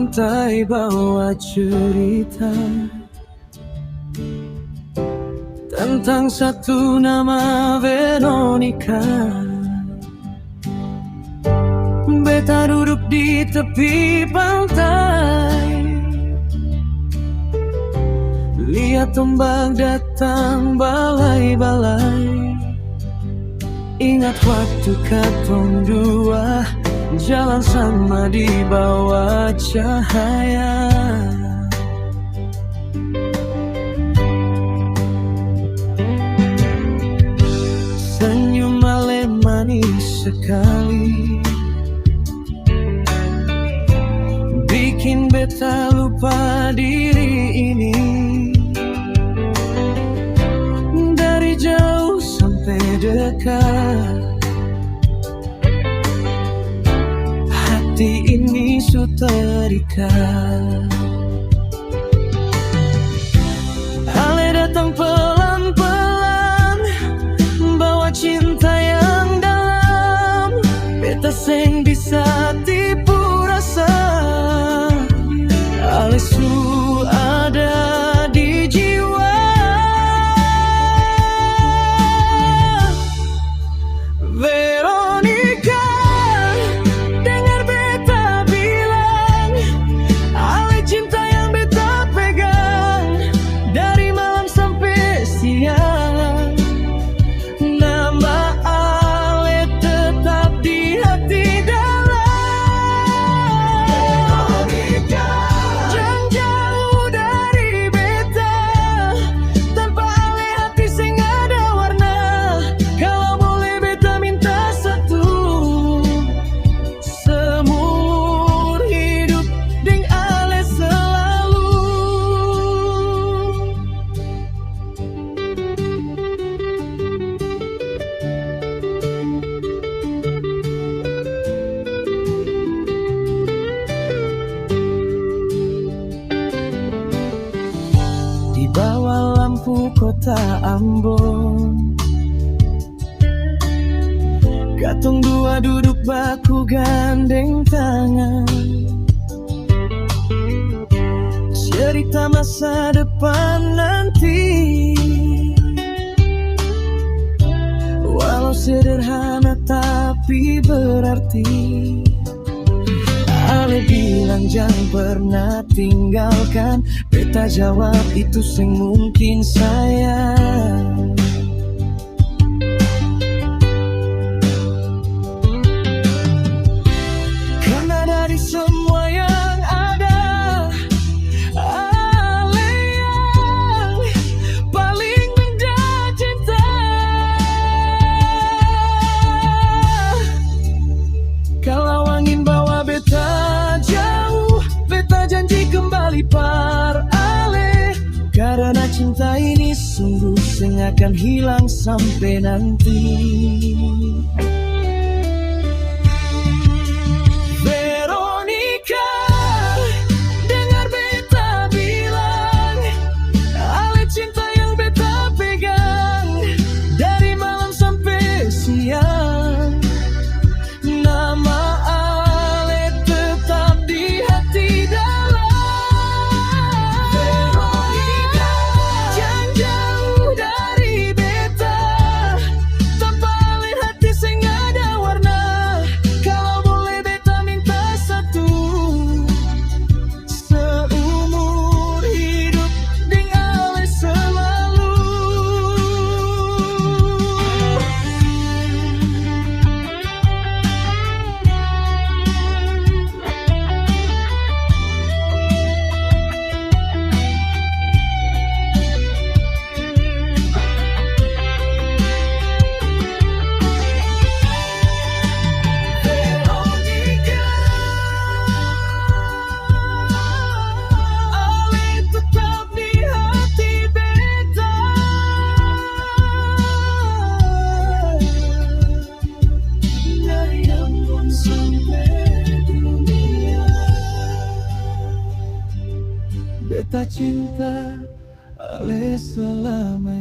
pantai bawa cerita tentang satu nama Veronica. Beta duduk di tepi pantai, lihat ombak datang balai-balai. Ingat waktu katong dua jalan sama di bawah cahaya. Senyum malem manis sekali, bikin beta lupa diri ini. Dari jauh sampai dekat, hati ini sudah terikat. Ale datang pelan-pelan, bawa cinta yang dalam. Beta seng bisa tipu rasa, Ale su ada di jiwa. Veronica, dengar beta bilang, Ale cinta yang beta pegang dari malam sampai siang. Nama Ale tetap di hati dalam. Veronica, jangan jauh dari beta, tanpa Ale hati seng ada warna. Kalau boleh beta minta satu, seumur hidup deng Ale selalu. Di bawah lampu kota Ambon, katong dua duduk baku gandeng tangan, cerita masa depan nanti. Walau sederhana tapi berarti. Ale bilang jangan pernah tinggalkan, beta jawab itu seng mungkin sayang. Karena dari semua yang ada, Ale yang paling indah cinta. Kalau angin bawa beta jauh, beta janji kembali par Ale. Karena cinta ini sungguh seng akan hilang sampai nanti. Veronica, dengar beta bilang, Ale cinta yang beta pegang dari malam sampai siang. Nama Ale tetap di hati dalam. Veronica, jangan jauh dari beta, tanpa Ale hati seng ada warna. Kalau boleh beta minta satu, seumur hidup deng Ale selalu. Veronica, Ale tetap di hati beta. Dari Ambon sampai dunia, beta cinta Ale selamanya.